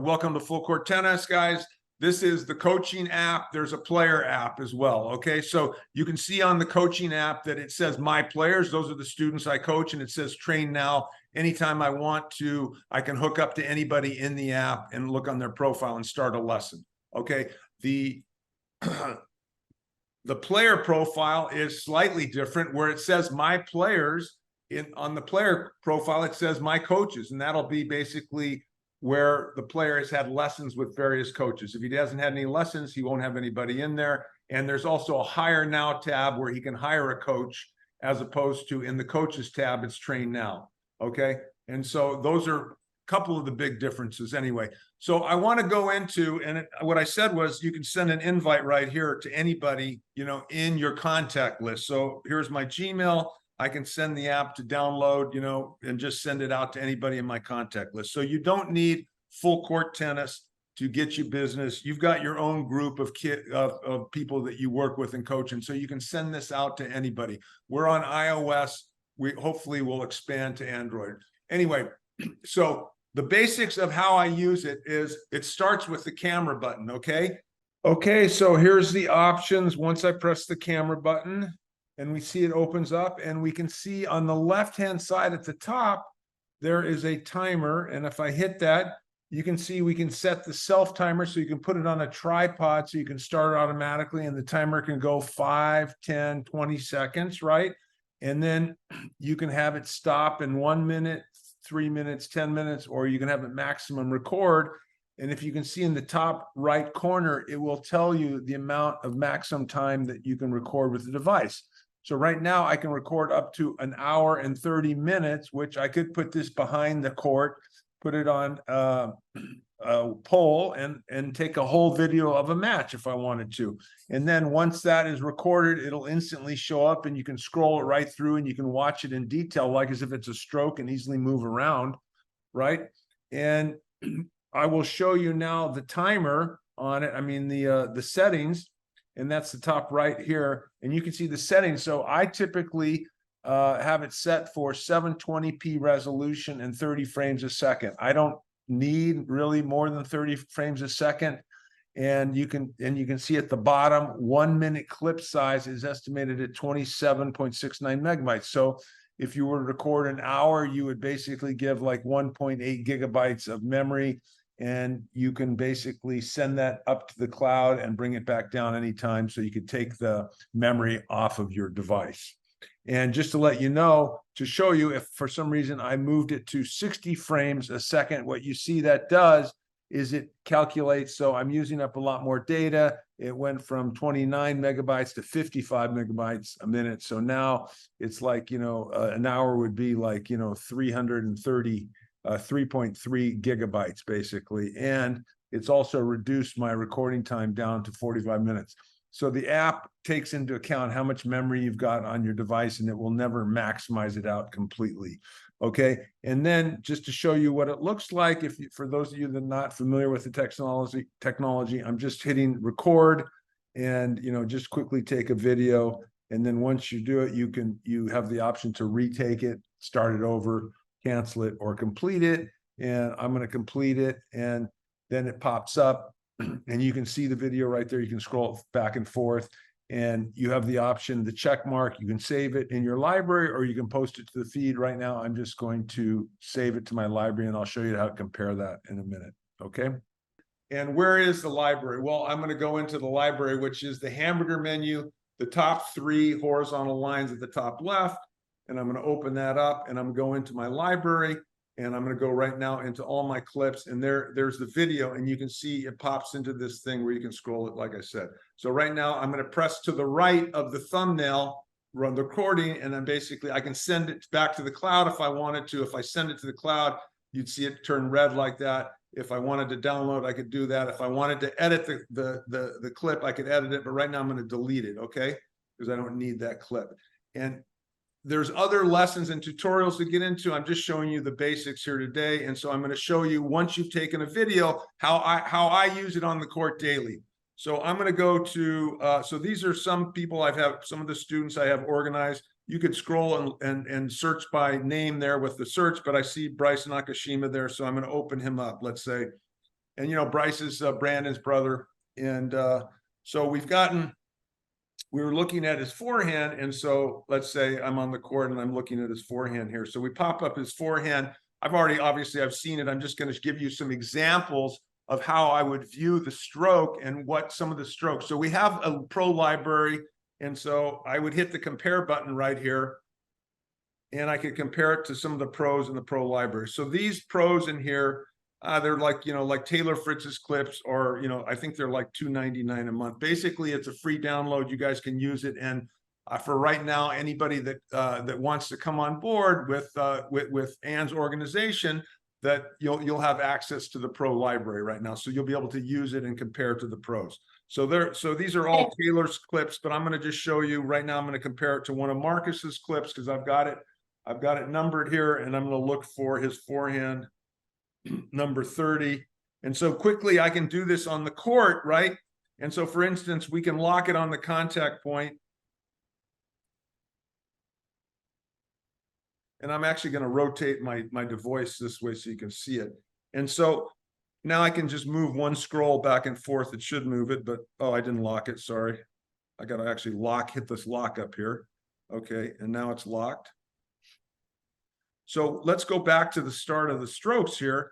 welcome to Full Court Tennis, guys. This is the coaching app. There's a player app as well. Okay, so you can see on the coaching app that it says my players. Those are the students I coach, and it says train now. Anytime I want to, I can hook up to anybody in the app and look on their profile and start a lesson. Okay, the player profile is slightly different, where it says my players. On the player profile, it says my coaches, and that'll be basically where the player has had lessons with various coaches. If he hasn't had any lessons, he won't have anybody in there. And there's also a hire now tab where he can hire a coach, as opposed to in the coaches tab, it's train now. Okay. And so those are a couple of the big differences anyway. So I want to go into, and what I said was you can send an invite right here to anybody, in your contact list. So here's my Gmail. I can send the app to download, and just send it out to anybody in my contact list. So you don't need Full Court Tennis to get you business. You've got your own group of people that you work with and coach, and so you can send this out to anybody. We're on iOS. We hopefully will expand to Android. Anyway, so the basics of how I use it is it starts with the camera button, okay? Okay, so here's the options. Once I press the camera button, and we see it opens up, and we can see on the left-hand side at the top, there is a timer. And if I hit that, you can see we can set the self timer, so you can put it on a tripod so you can start it automatically, and the timer can go 5, 10, 20 seconds, right? And then you can have it stop in 1 minute, 3 minutes, 10 minutes, or you can have it maximum record. And if you can see in the top right corner, it will tell you the amount of maximum time that you can record with the device. So right now I can record up to 1 hour and 30 minutes, which I could put this behind the court, put it on a pole and take a whole video of a match if I wanted to. And then once that is recorded, it'll instantly show up, and you can scroll it right through, and you can watch it in detail, like as if it's a stroke, and easily move around, right? And I will show you now the timer on it. I mean, the settings. And that's the top right here. And you can see the settings. So I typically have it set for 720p resolution and 30 frames a second. I don't need really more than 30 frames a second. And you can see at the bottom, 1 minute clip size is estimated at 27.69 megabytes. So if you were to record an hour, you would basically give like 1.8 gigabytes of memory. And you can basically send that up to the cloud and bring it back down anytime, so you could take the memory off of your device. And just to let you know, to show you, if for some reason I moved it to 60 frames a second, what you see that does is it calculates. So I'm using up a lot more data. It went from 29 megabytes to 55 megabytes a minute. So now it's like, an hour would be like, 3.3 gigabytes basically. And it's also reduced my recording time down to 45 minutes. So the app takes into account how much memory you've got on your device, and it will never maximize it out completely. Okay. And then just to show you what it looks like, for those of you that are not familiar with the technology, I'm just hitting record and, just quickly take a video. And then once you do it, you have the option to retake it, start it over, cancel it, or complete it. And I'm going to complete it, and then it pops up and you can see the video right there. You can scroll back and forth, and you have the option, the check mark. You can save it in your library, or you can post it to the feed. Right now I'm just going to save it to my library, and I'll show you how to compare that in a minute. Okay. And where is the library? Well, I'm going to go into the library, which is the hamburger menu, the top 3 horizontal lines at the top left. And I'm going to open that up, and I'm going to my library, and I'm going to go right now into all my clips, and there's the video, and you can see it pops into this thing where you can scroll it, like I said. So right now I'm going to press to the right of the thumbnail, run the recording, and then basically I can send it back to the cloud if I wanted to. If I send it to the cloud, you'd see it turn red like that. If I wanted to download, I could do that. If I wanted to edit the clip, I could edit it, but right now I'm going to delete it, okay? Because I don't need that clip. And there's other lessons and tutorials to get into. I'm just showing you the basics here today. And so I'm going to show you, once you've taken a video, how I use it on the court daily. So I'm going to go to, so these are some people some of the students I have organized. You could scroll and search by name there with the search, but I see Bryce Nakashima there. So I'm going to open him up, let's say. And, you know, Bryce is Brandon's brother. And so we were looking at his forehand. And so let's say I'm on the court and I'm looking at his forehand here. So we pop up his forehand. Obviously I've seen it. I'm just going to give you some examples of how I would view the stroke and what some of the strokes. So we have a pro library. And so I would hit the compare button right here. And I could compare it to some of the pros in the pro library. So these pros in here, they're like, you know, like Taylor Fritz's clips, or, you know, I think they're like $2.99 a month. Basically, it's a free download. You guys can use it. And for right now, anybody that wants to come on board with Ann's organization, that you'll have access to the pro library right now. So you'll be able to use it and compare to the pros. So these are all Taylor's clips, but I'm going to just show you right now. I'm going to compare it to one of Marcus's clips because I've got it numbered here, and I'm going to look for his forehand number 30. And so quickly I can do this on the court, right? And so for instance, we can lock it on the contact point. And I'm actually going to rotate my device this way so you can see it. And so now I can just move one scroll back and forth. It should move it, but oh, I didn't lock it. Sorry. I got to actually hit this lock up here. Okay. And now it's locked. So let's go back to the start of the strokes here.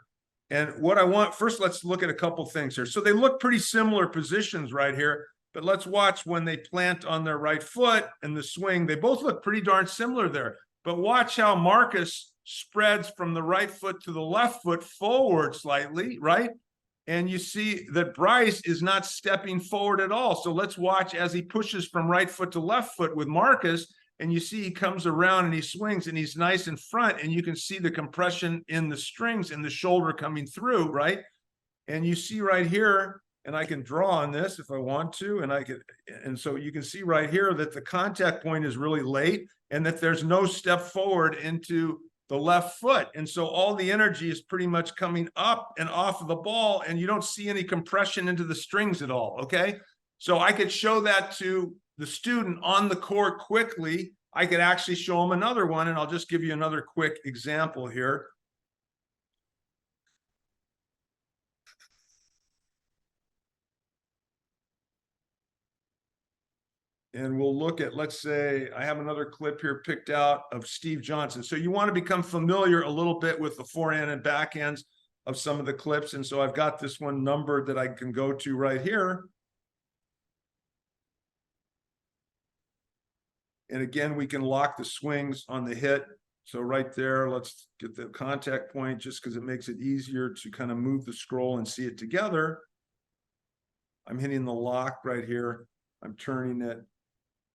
And what I want first, let's look at a couple things here. So they look pretty similar positions right here, but let's watch when they plant on their right foot and the swing. They both look pretty darn similar there. But watch how Marcus spreads from the right foot to the left foot forward slightly, right? And you see that Bryce is not stepping forward at all. So let's watch as he pushes from right foot to left foot with Marcus. And you see he comes around and he swings and he's nice in front, and you can see the compression in the strings and the shoulder coming through, right? And you see right here, and I can draw on this if I want to, and so you can see right here that the contact point is really late and that there's no step forward into the left foot. And so all the energy is pretty much coming up and off of the ball, and you don't see any compression into the strings at all, okay? So I could show that to the student on the court quickly. I could actually show them another one, and I'll just give you another quick example here. And we'll look at, let's say, I have another clip here picked out of Steve Johnson. So you want to become familiar a little bit with the forehand and backhands of some of the clips. And so I've got this one numbered that I can go to right here. And again, we can lock the swings on the hit. So right there, let's get the contact point just because it makes it easier to kind of move the scroll and see it together. I'm hitting the lock right here. I'm turning it.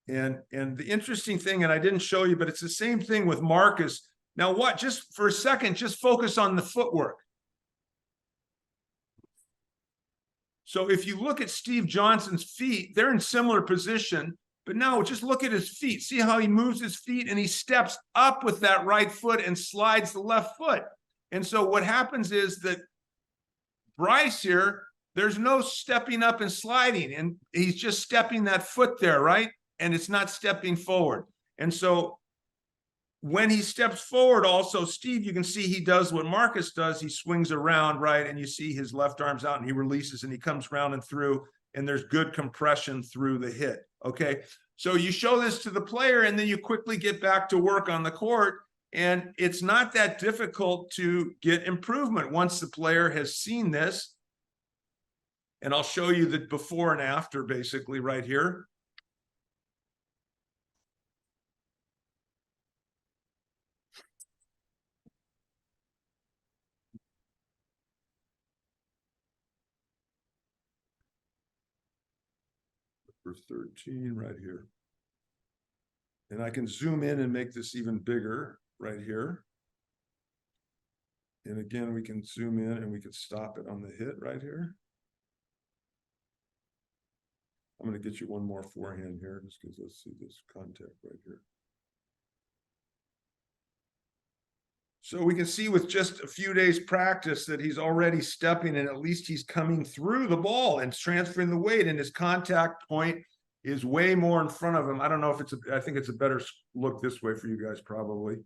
And the interesting thing, and I didn't show you, but it's the same thing with Marcus. Now what, just for a second, just focus on the footwork. So if you look at Steve Johnson's feet, they're in similar position. But now just look at his feet. See how he moves his feet and he steps up with that right foot and slides the left foot. And so what happens is that Bryce here, there's no stepping up and sliding, and he's just stepping that foot there, right? And it's not stepping forward. And so when he steps forward also, Steve, you can see he does what Marcus does. He swings around, right? And you see his left arm's out and he releases and he comes round and through, and there's good compression through the hit. Okay, so you show this to the player and then you quickly get back to work on the court, and it's not that difficult to get improvement once the player has seen this. And I'll show you the before and after basically right here. For 13 right here. And I can zoom in and make this even bigger right here. And again, we can zoom in and we can stop it on the hit right here. I'm going to get you one more forehand here just because let's see this contact right here. So we can see with just a few days practice that he's already stepping, and at least he's coming through the ball and transferring the weight, and his contact point is way more in front of him. I don't know if I think it's a better look this way for you guys, probably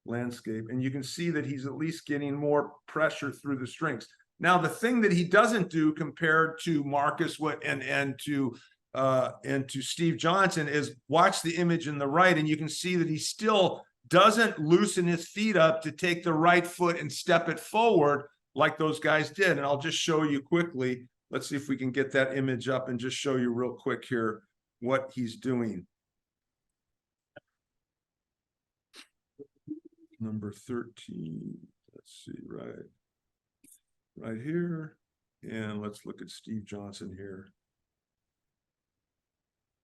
landscape. And you can see that he's at least getting more pressure through the strings. Now, the thing that he doesn't do compared to Marcus and to Steve Johnson is watch the image in the right, and you can see that he still doesn't loosen his feet up to take the right foot and step it forward like those guys did. And I'll just show you quickly. Let's see if we can get that image up and just show you real quick here what he's doing. Number 13. Let's see, right here. And let's look at Steve Johnson here.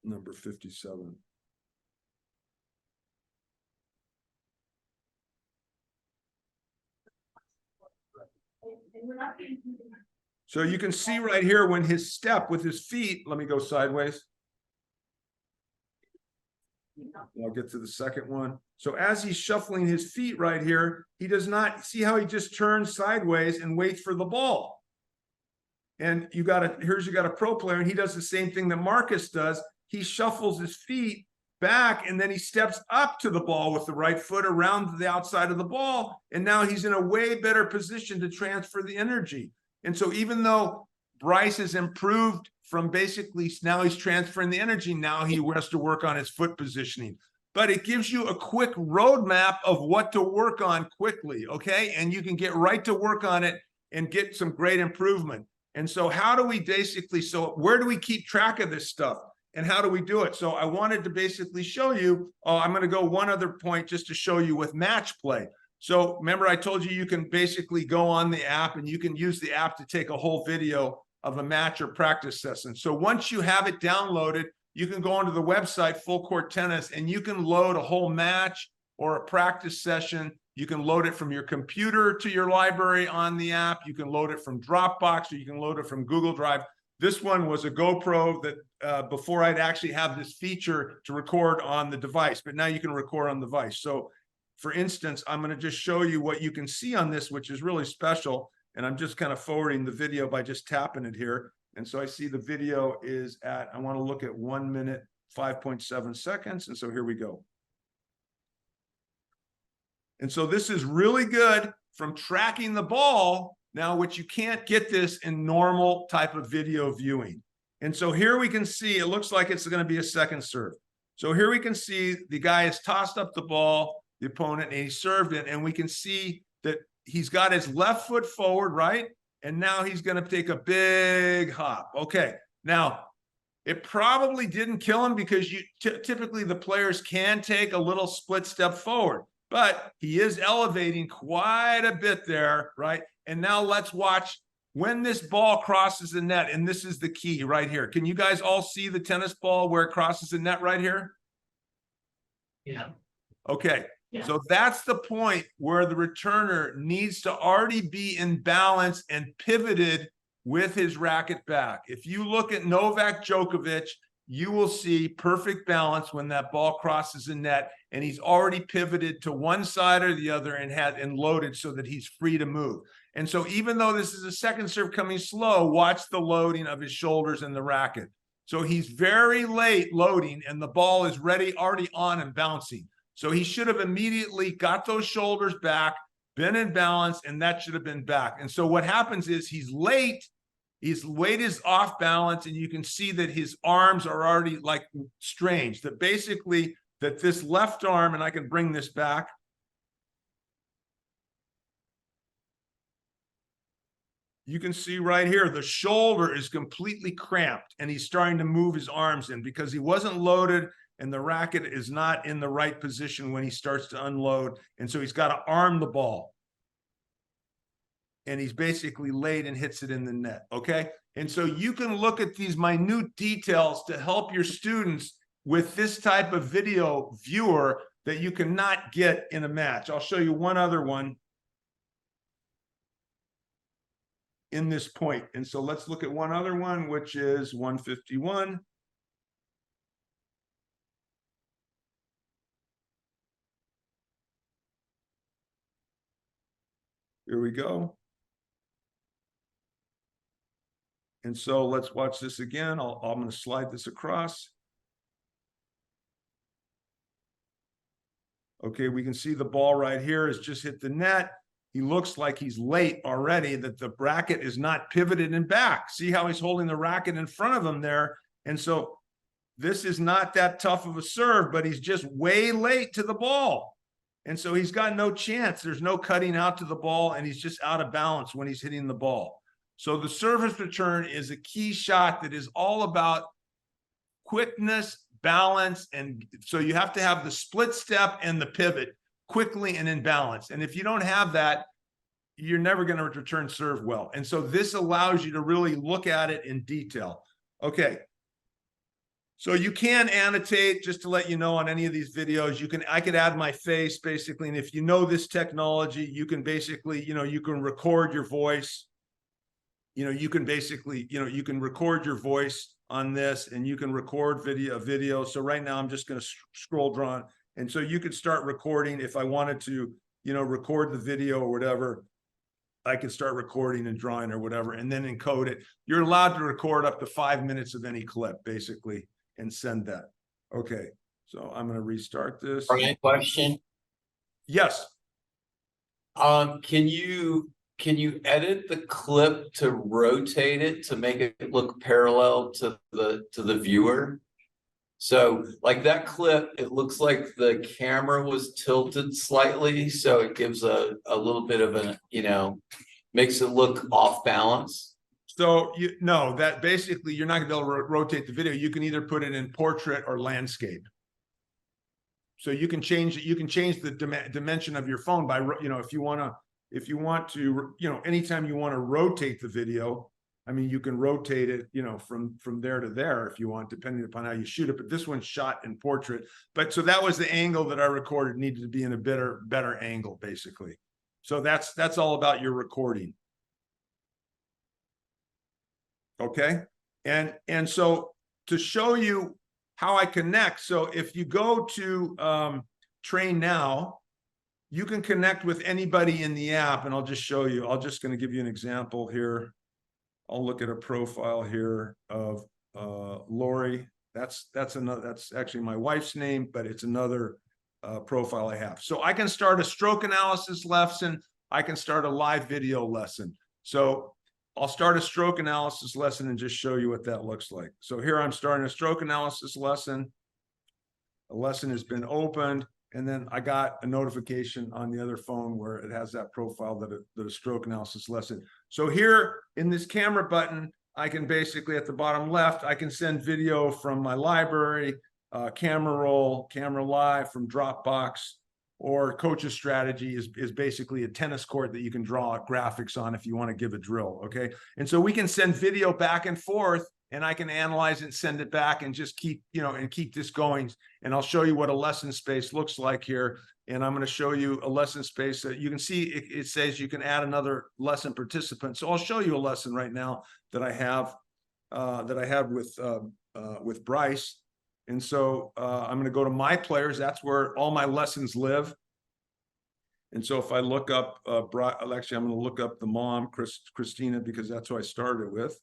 Number 57. So you can see right here when his step with his feet, let me go sideways. I'll get to the second one. So as he's shuffling his feet right here, he does not see how he just turns sideways and waits for the ball. And you got a pro player, and he does the same thing that Marcus does. He shuffles his feet back, and then he steps up to the ball with the right foot around the outside of the ball. And now he's in a way better position to transfer the energy. And so even though Bryce has improved from basically now he's transferring the energy, now he has to work on his foot positioning. But it gives you a quick roadmap of what to work on quickly, okay? And you can get right to work on it and get some great improvement. And so how do we where do we keep track of this stuff? And how do we do it? So I wanted to basically show you, I'm going to go one other point just to show you with match play. So remember I told you can basically go on the app and you can use the app to take a whole video of a match or practice session. So once you have it downloaded, you can go onto the website Full Court Tennis and you can load a whole match or a practice session. You can load it from your computer to your library on the app. You can load it from Dropbox, or you can load it from Google Drive. This one was a GoPro that before I'd actually have this feature to record on the device, but now you can record on the device. So for instance, I'm going to just show you what you can see on this, which is really special. And I'm just kind of forwarding the video by just tapping it here. And so I see the video is I want to look at 1 minute, 5.7 seconds. And so here we go. And so this is really good from tracking the ball now, which you can't get this in normal type of video viewing. And so here we can see, it looks like it's going to be a second serve. So here we can see the guy has tossed up the ball, the opponent, and he served it. And we can see that he's got his left foot forward, right? And now he's going to take a big hop. Okay. Now, it probably didn't kill him because typically the players can take a little split step forward, but he is elevating quite a bit there, right? And now let's watch when this ball crosses the net. And this is the key right here. Can you guys all see the tennis ball where it crosses the net right here? Yeah. Okay. Yeah. So that's the point where the returner needs to already be in balance and pivoted with his racket back. If you look at Novak Djokovic, you will see perfect balance when that ball crosses the net, and he's already pivoted to one side or the other and loaded so that he's free to move. And so even though this is a second serve coming slow, watch the loading of his shoulders and the racket. So he's very late loading, and the ball is already on and bouncing. So he should have immediately got those shoulders back, been in balance, and that should have been back. And so what happens is he's late, his weight is off balance, and you can see that his arms are already like strange. That basically that this left arm, and I can bring this back. You can see right here, the shoulder is completely cramped, and he's starting to move his arms in because he wasn't loaded, and the racket is not in the right position when he starts to unload. And so he's got to arm the ball. And he's basically late and hits it in the net, okay? And so you can look at these minute details to help your students with this type of video viewer that you cannot get in a match. I'll show you one other one in this point. And so let's look at one other one, which is 151. Here we go. And so let's watch this again. I'm going to slide this across. Okay, we can see the ball right here has just hit the net. he looks like he's late already, that the racket is not pivoted and back. See how he's holding the racket in front of him there? And so this is not that tough of a serve, but he's just way late to the ball. And so he's got no chance. There's no cutting out to the ball, and he's just out of balance when he's hitting the ball. So the service return is a key shot that is all about quickness, balance, and so you have to have the split step and the pivot quickly and in balance. And if you don't have that, you're never going to return serve well. And so this allows you to really look at it in detail. Okay. So you can annotate, just to let you know, on any of these videos, I could add my face basically. And if you know this technology, you can basically, you can record your voice. You can basically, you can record your voice on this, and you can record video. So right now I'm just going to scroll drawn. And so you could start recording if I wanted to, record the video or whatever. I could start recording and drawing or whatever, and then encode it. You're allowed to record up to 5 minutes of any clip basically and send that. Okay. So I'm going to restart this. Brian, question. Yes. Can you edit the clip to rotate it to make it look parallel to the viewer? So like that clip, it looks like the camera was tilted slightly, so it gives a little bit of a, makes it look off balance. So that basically you're not gonna be able to rotate the video. You can either put it in portrait or landscape. So you can change it. You can change the dimension of your phone by, if you want to, anytime you want to rotate the video, I mean, you can rotate it, from there to there if you want, depending upon how you shoot it. But this one's shot in portrait. But so that was the angle that I recorded, needed to be in a better angle, basically. So that's all about your recording. Okay. And so to show you how I connect. So if you go to Train Now, you can connect with anybody in the app, and I'll just show you. I'm just going to give you an example here. I'll look at a profile here of Lori. That's actually my wife's name, but it's another profile I have. So I can start a stroke analysis lesson. I can start a live video lesson. So I'll start a stroke analysis lesson and just show you what that looks like. So here I'm starting a stroke analysis lesson. A lesson has been opened. And then I got a notification on the other phone where it has that profile that a stroke analysis lesson. So here in this camera button, I can basically, at the bottom left, I can send video from my library, camera roll, camera live from Dropbox, or Coach's Strategy is basically a tennis court that you can draw graphics on if you want to give a drill. Okay. And so we can send video back and forth, and I can analyze it and send it back and just keep, and keep this going. And I'll show you what a lesson space looks like here. And I'm going to show you a lesson space that you can see. It says you can add another lesson participant. So I'll show you a lesson right now that I have with Bryce. And so I'm going to go to My Players. That's where all my lessons live. And so if I look up, actually, I'm going to look up the mom, Christina, because that's who I started with.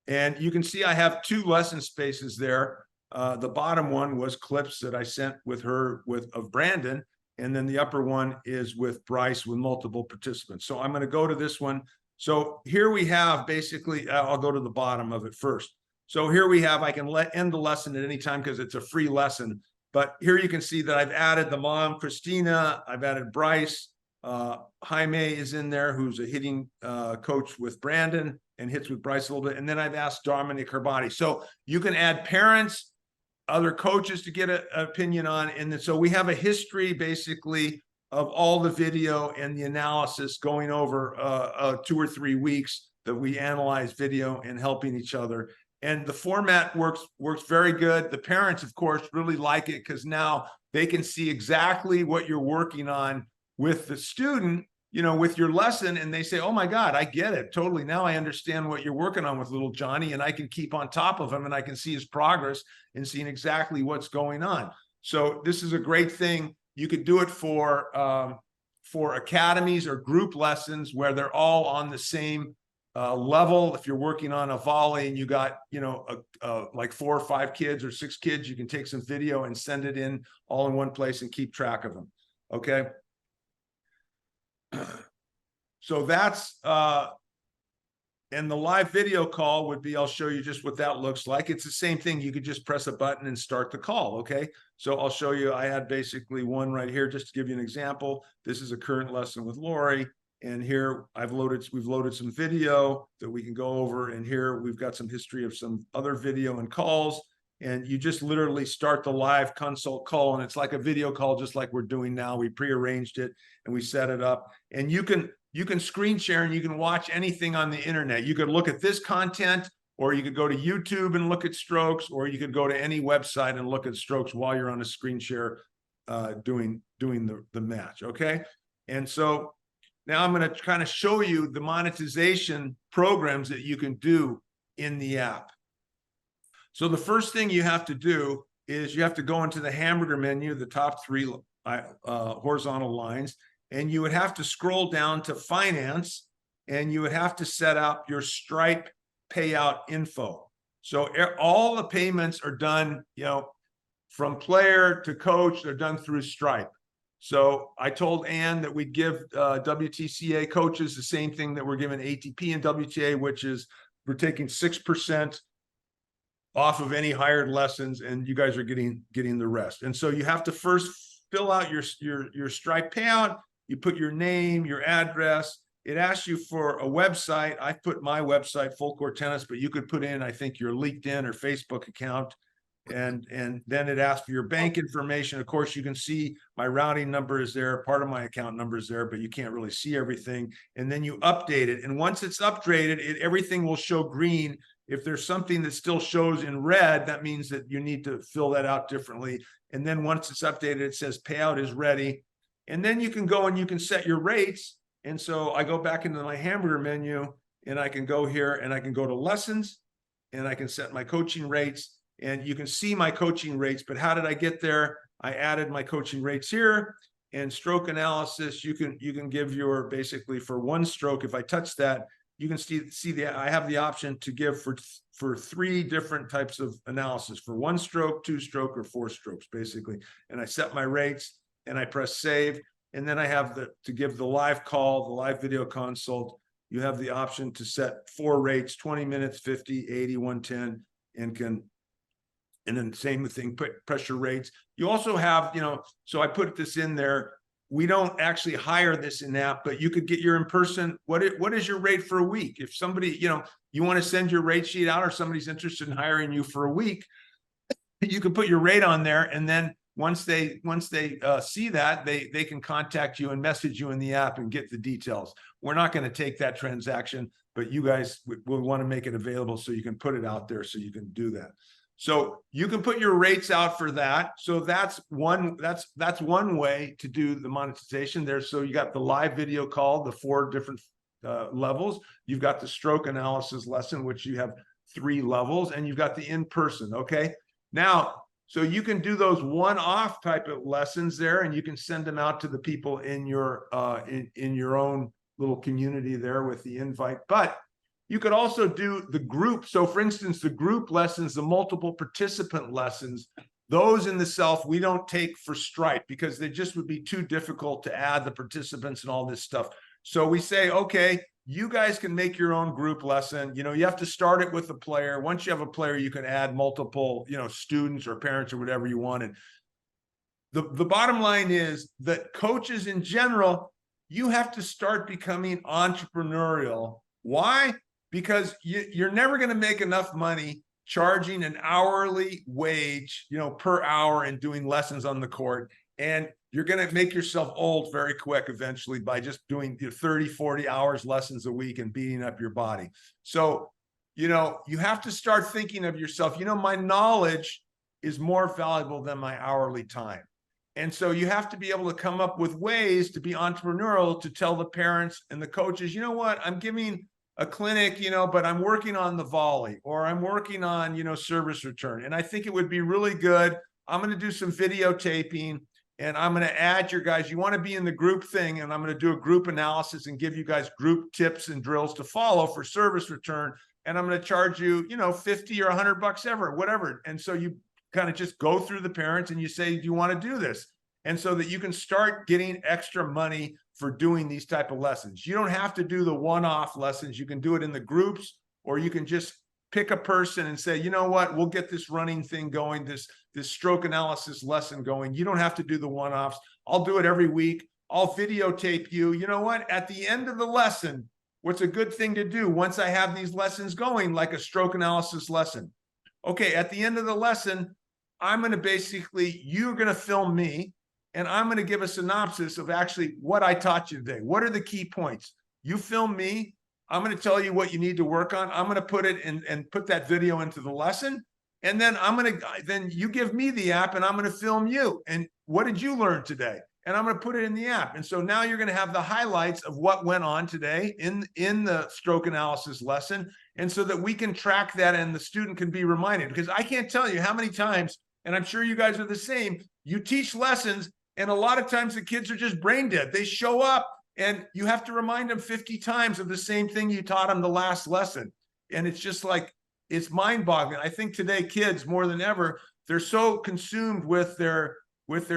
And you can see I have two lesson spaces there. The bottom one was clips that I sent with her of Brandon. And then the upper one is with Bryce with multiple participants. So I'm going to go to this one. So here we have basically, I'll go to the bottom of it first. So here we have, I can end the lesson at any time because it's a free lesson. But here you can see that I've added the mom, Christina. I've added Bryce. Jaime is in there, who's a hitting coach with Brandon and hits with Bryce a little bit. And then I've asked Dominic Herbati. So you can add parents, other coaches to get an opinion on. And then, so we have a history basically of all the video and the analysis going over 2 or 3 weeks that we analyze video and helping each other. And the format works very good. The parents, of course, really like it because now they can see exactly what you're working on with the student, with your lesson, and they say, oh my God, I get it totally. Now I understand what you're working on with little Johnny, and I can keep on top of him, and I can see his progress and seeing exactly what's going on. So this is a great thing. You could do it for academies or group lessons where they're all on the same level. If you're working on a volley and you got, like 4 or 5 kids or 6 kids, you can take some video and send it in all in one place and keep track of them. Okay. So that's, and the live video call would be, I'll show you just what that looks like. It's the same thing. You could just press a button and start the call. Okay. So I'll show you, I had basically one right here, just to give you an example. This is a current lesson with Lori. And here we've loaded some video that we can go over. And here we've got some history of some other video and calls. And you just literally start the live consult call. And it's like a video call, just like we're doing now. We prearranged it and we set it up. And you can screen share and you can watch anything on the internet. You could look at this content, or you could go to YouTube and look at strokes, or you could go to any website and look at strokes while you're on a screen share doing the match. Okay. And so now I'm going to kind of show you the monetization programs that you can do in the app. So the first thing you have to do is you have to go into the hamburger menu, the top three horizontal lines, and you would have to scroll down to finance, and you would have to set up your Stripe payout info. So all the payments are done, from player to coach, they're done through Stripe. So I told Ann that we'd give WTCA coaches the same thing that we're giving ATP and WTA, which is we're taking 6% off of any hired lessons, and you guys are getting the rest. And so you have to first fill out your Stripe payout. You put your name, your address. It asks you for a website. I put my website, Full Court Tennis, but you could put in, I think, your LinkedIn or Facebook account. And then it asks for your bank information. Of course, you can see my routing number is there. Part of my account number is there, but you can't really see everything. And then you update it. And once it's updated, everything will show green. If there's something that still shows in red, that means that you need to fill that out differently. And then once it's updated, it says payout is ready. And then you can go and you can set your rates. And so I go back into my hamburger menu, and I can go here and I can go to lessons, and I can set my coaching rates, and you can see my coaching rates. But how did I get there? I added my coaching rates here, and stroke analysis. You can give your, basically for one stroke. If I touch that, you can see I have the option to give for 3 different types of analysis, for 1 stroke, 2 stroke, or 4 strokes, basically. And I set my rates and I press save. And then I have to give the live call, the live video consult. You have the option to set 4 rates, 20 minutes, 50, 80, 110, and then same thing, pressure rates. You also have, so I put this in there. We don't actually hire this in app, but you could get your in-person. What is your rate for a week? If somebody, you want to send your rate sheet out, or somebody's interested in hiring you for a week, you can put your rate on there. And then once they see that, they can contact you and message you in the app and get the details. We're not going to take that transaction, but you guys will want to make it available so you can put it out there so you can do that. So you can put your rates out for that. So that's one way to do the monetization there. So you got the live video call, the 4 different levels. You've got the stroke analysis lesson, which you have 3 levels, and you've got the in-person. Okay. Now, so you can do those one-off type of lessons there, and you can send them out to the people in your in your own little community there with the invite. But you could also do the group. So for instance, the group lessons, the multiple participant lessons, those in the self, we don't take for Stripe because they just would be too difficult to add the participants and all this stuff. So we say, okay, you guys can make your own group lesson. You have to start it with a player. Once you have a player, you can add multiple, students or parents or whatever you wanted. The bottom line is that coaches in general, you have to start becoming entrepreneurial. Why? Because you're never going to make enough money charging an hourly wage, per hour and doing lessons on the court. And you're going to make yourself old very quick eventually by just doing 30, 40 hours lessons a week and beating up your body. So, you have to start thinking of yourself, my knowledge is more valuable than my hourly time. And so you have to be able to come up with ways to be entrepreneurial, to tell the parents and the coaches, you know what, I'm giving a clinic, but I'm working on the volley, or I'm working on, service return. And I think it would be really good. I'm going to do some videotaping, and I'm going to add your guys. You want to be in the group thing, and I'm going to do a group analysis and give you guys group tips and drills to follow for service return. And I'm going to charge you, 50 or $100 ever, whatever. And so you kind of just go through the parents and you say, do you want to do this? And so that you can start getting extra money for doing these type of lessons. You don't have to do the one-off lessons. You can do it in the groups, or you can just pick a person and say, you know what, we'll get this running thing going, this stroke analysis lesson going. You don't have to do the one-offs. I'll do it every week. I'll videotape you. You know what? At the end of the lesson, what's a good thing to do once I have these lessons going, like a stroke analysis lesson? Okay, at the end of the lesson, I'm going to basically, you're going to film me, and I'm going to give a synopsis of actually what I taught you today. What are the key points? You film me. I'm going to tell you what you need to work on. I'm going to put it in and put that video into the lesson. And then then you give me the app, and I'm going to film you. And what did you learn today? And I'm going to put it in the app. And so now you're going to have the highlights of what went on today in the stroke analysis lesson. And so that we can track that and the student can be reminded, because I can't tell you how many times, and I'm sure you guys are the same, you teach lessons and a lot of times the kids are just brain dead. They show up and you have to remind them 50 times of the same thing you taught them the last lesson. And it's just like, it's mind boggling. I think today kids more than ever, they're so consumed with their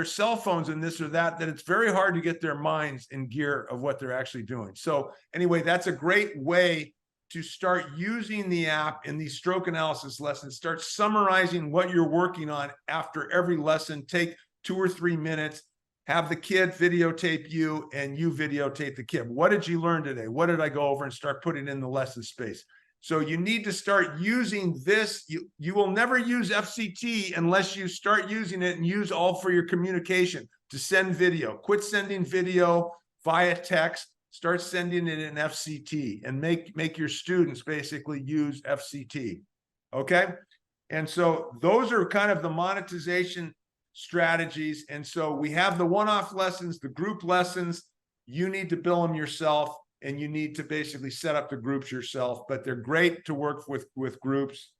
cell phones and this or that, that it's very hard to get their minds in gear of what they're actually doing. So anyway, that's a great way to start using the app in these stroke analysis lessons. Start summarizing what you're working on after every lesson. Take 2 or 3 minutes, have the kid videotape you and you videotape the kid. What did you learn today? What did I go over? And start putting in the lesson space. So you need to start using this. You will never use FCT unless you start using it and use all for your communication to send video. Quit sending video via text. Start sending it in FCT and make your students basically use FCT. Okay. And so those are kind of the monetization strategies. And so we have the one-off lessons, the group lessons. You need to bill them yourself, and you need to basically set up the groups yourself, but they're great to work with groups.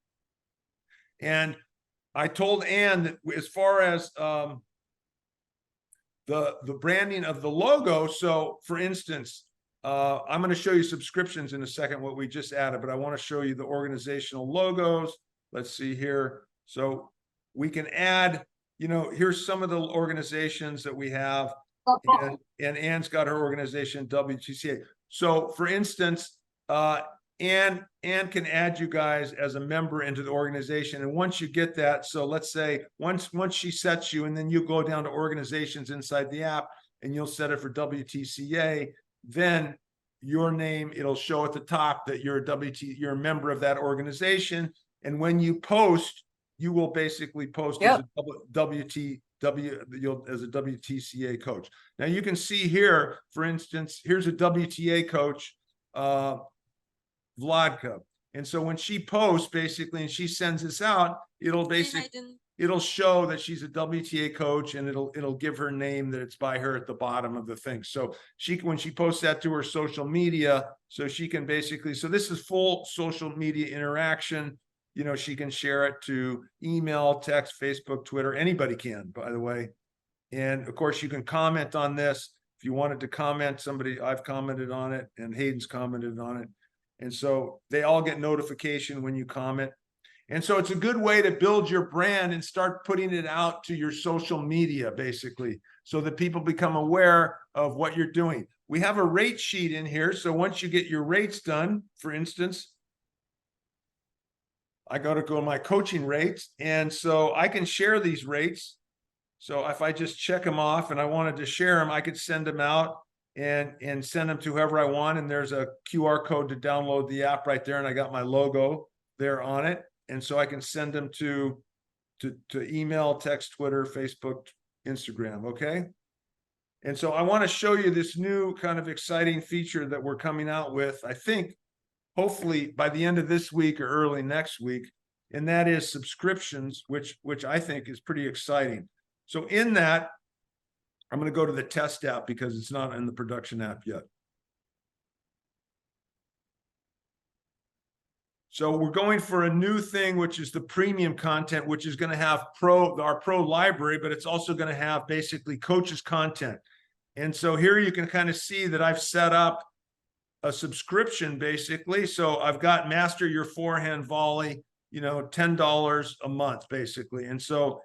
And I told Ann that as far as the branding of the logo. So for instance, I'm going to show you subscriptions in a second, what we just added, but I want to show you the organizational logos. Let's see here. So we can add, here's some of the organizations that we have. And Ann's got her organization, WTCA. So for instance, Ann can add you guys as a member into the organization. And once you get that, so let's say once she sets you, and then you go down to organizations inside the app and you'll set it for WTCA, then your name, it'll show at the top that you're a member of that organization. And when you post, you will basically post as a as a WTCA coach. Now you can see here, for instance, here's a WTA coach, Vladka. And so when she posts basically, and she sends this out, it'll show that she's a WTA coach, and it'll give her name, that it's by her at the bottom of the thing. So when she posts that to her social media, so she can basically, so this is full social media interaction. She can share it to email, text, Facebook, Twitter. Anybody can, by the way. And of course, you can comment on this. If you wanted to comment, I've commented on it, and Hayden's commented on it. And so they all get notification when you comment. And so it's a good way to build your brand and start putting it out to your social media, basically, so that people become aware of what you're doing. We have a rate sheet in here. So once you get your rates done, for instance, I got to go my coaching rates. And so I can share these rates. So if I just check them off and I wanted to share them, I could send them out and send them to whoever I want. And there's a QR code to download the app right there. And I got my logo there on it. And so I can send them to email, text, Twitter, Facebook, Instagram. Okay. And so I want to show you this new kind of exciting feature that we're coming out with, I think, hopefully by the end of this week or early next week. And that is subscriptions, which I think is pretty exciting. So in that, I'm going to go to the test app because it's not in the production app yet. So we're going for a new thing, which is the premium content, which is going to have our pro library, but it's also going to have basically coaches content. And so here you can kind of see that I've set up a subscription basically. So I've got Master Your Forehand Volley, $10 a month basically. And so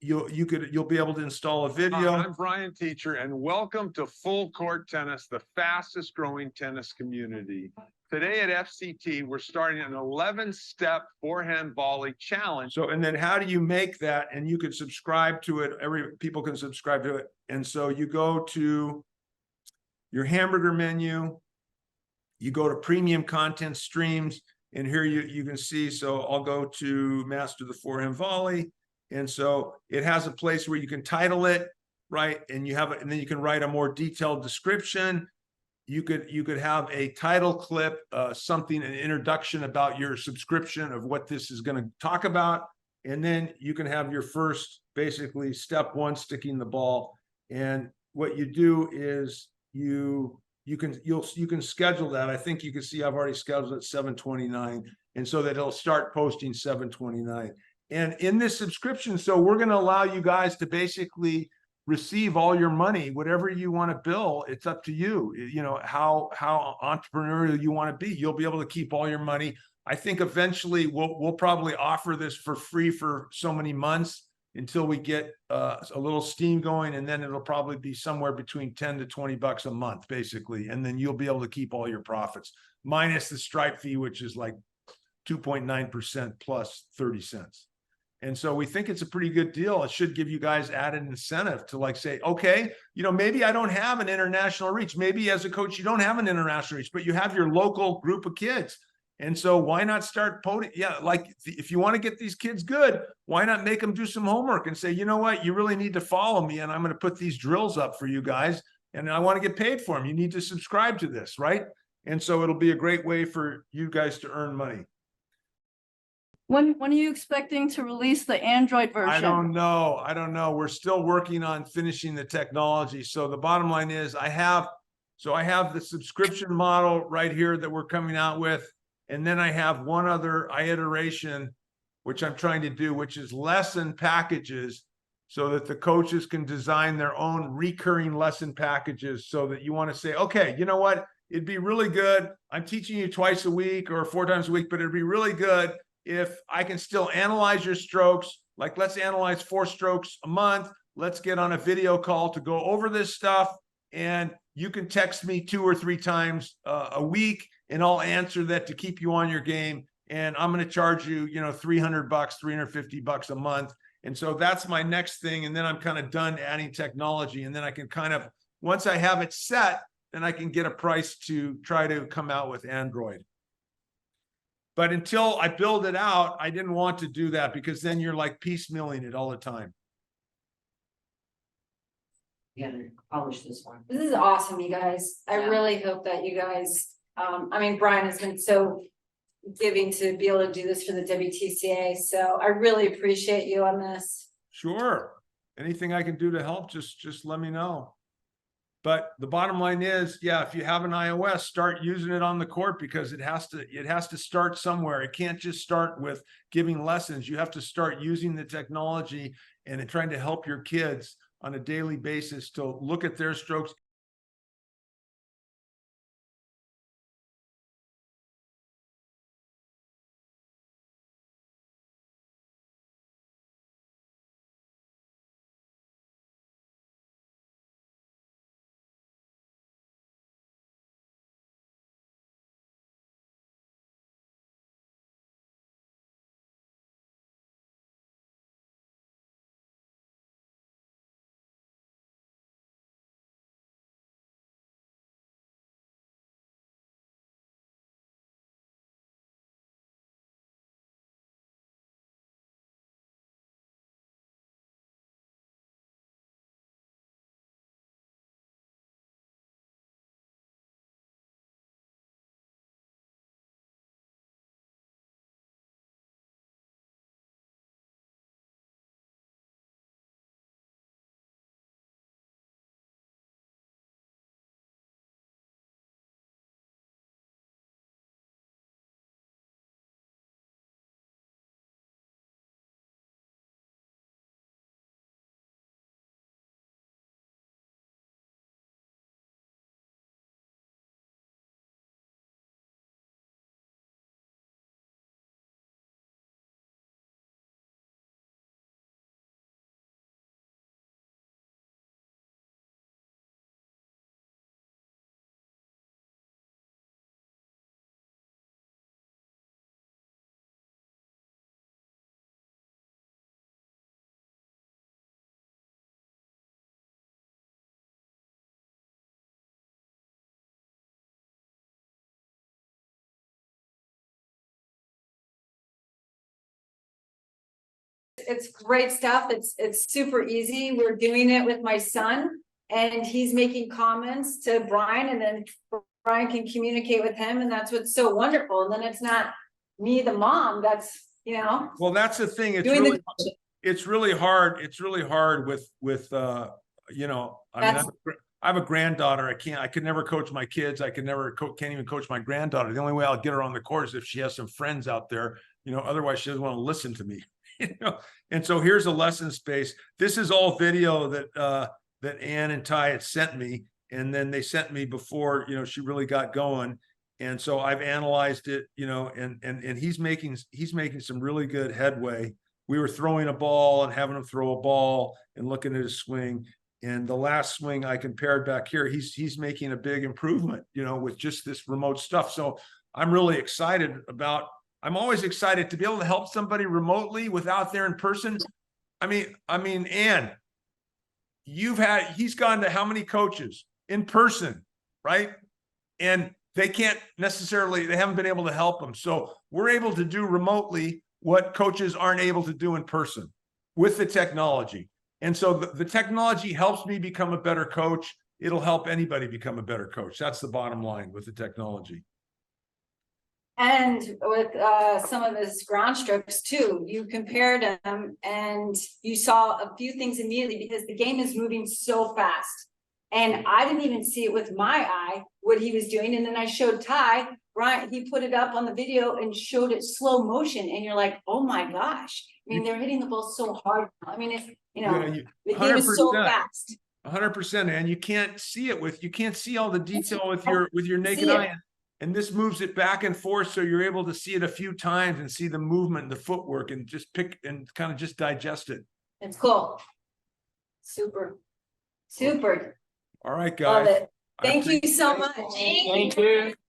you'll be able to install a video. I'm Brian Teacher, and welcome to Full Court Tennis, the fastest growing tennis community. Today at FCT, we're starting an 11-step forehand volley challenge. So, and then how do you make that? And you can subscribe to it. People can subscribe to it. And so you go to your hamburger menu, you go to premium content streams, and here you can see, so I'll go to master the forehand volley. And so it has a place where you can title it, right? And you have, and then you can write a more detailed description. You could have a title clip, something, an introduction about your subscription of what this is going to talk about. And then you can have your first, basically step one, sticking the ball. And what you do is you can schedule that. I think you can see I've already scheduled it 7:29, and so that it'll start posting 7:29. And in this subscription, so we're going to allow you guys to basically receive all your money, whatever you want to bill. It's up to you. You know, how entrepreneurial you want to be. You'll be able to keep all your money. I think eventually we'll probably offer this for free for so many months until we get a little steam going, and then it'll probably be somewhere between 10 to 20 bucks a month, basically. And then you'll be able to keep all your profits, minus the Stripe fee, which is like 2.9% plus 30 cents. And so we think it's a pretty good deal. It should give you guys added incentive to like say, okay, you know, maybe I don't have an international reach. Maybe as a coach, you don't have an international reach, but you have your local group of kids. And so why not start putting, yeah, like if you want to get these kids good, why not make them do some homework and say, you know what, you really need to follow me, and I'm going to put these drills up for you guys, and I want to get paid for them. You need to subscribe to this, right? And so it'll be a great way for you guys to earn money. When are you expecting to release the Android version? I don't know. We're still working on finishing the technology. So the bottom line is I have the subscription model right here that we're coming out with. And then I have one other iteration, which I'm trying to do, which is lesson packages, so that the coaches can design their own recurring lesson packages, so that you want to say, okay, you know what? It'd be really good. I'm teaching you twice a week or 4 times a week, but it'd be really good if I can still analyze your strokes. Like, let's analyze 4 strokes a month. Let's get on a video call to go over this stuff. And you can text me 2 or 3 times a week, and I'll answer that to keep you on your game. And I'm going to charge you, you know, $300, $350 a month. And so that's my next thing. And then I'm kind of done adding technology. And then I can kind of, once I have it set, then I can get a price to try to come out with Android. But until I build it out, I didn't want to do that, because then you're like piecemealing it all the time. Together, publish this one. This is awesome, you guys. I Yeah. really hope that you guys, I mean, Brian has been so giving to be able to do this for the WTCA. So I really appreciate you on this. Sure. Anything I can do to help, just let me know. But the bottom line is, yeah, if you have an iOS, start using it on the court, because it has to start somewhere. It can't just start with giving lessons. You have to start using the technology and trying to help your kids on a daily basis to look at their strokes, it's great stuff. It's super easy. We're doing it with my son. And he's making comments to Brian, and then Brian can communicate with him, and that's what's so wonderful. And then it's not me, the mom, that's, you know, Well, that's the thing. It's doing really, the. it's really hard. It's really hard with, you know, I mean, I have a granddaughter. I could never coach my kids. I could never can't even coach my granddaughter. The only way I'll get her on the court is if she has some friends out there, you know, otherwise she doesn't want to listen to me, you know? And so here's a lesson space. This is all video that Ann and Ty had sent me. And then they sent me before, you know, she really got going. And so I've analyzed it, you know, and he's making some really good headway. We were throwing a ball and having him throw a ball and looking at his swing. And the last swing I compared back here, he's making a big improvement, you know, with just this remote stuff. So I'm really excited about, I'm always excited to be able to help somebody remotely without there in person. I mean, Ann, he's gone to how many coaches in person, right? And they haven't been able to help him. So we're able to do remotely what coaches aren't able to do in person with the technology. And so the technology helps me become a better coach. It'll help anybody become a better coach. That's the bottom line with the technology. And with some of his ground strokes too, you compared them and you saw a few things immediately because the game is moving so fast. And I didn't even see it with my eye, what he was doing. And then I showed Ty, Brian, he put it up on the video and showed it slow motion. And you're like, oh my gosh. I mean, they're hitting the ball so hard. I mean, it's, you know, the game is so fast. 100%, and you can't see all the detail with your naked eye. And this moves it back and forth, so you're able to see it a few times and see the movement and the footwork and just pick and kind of just digest it. It's cool. Super. All right, guys. Love it. Thank you so much. Thank you.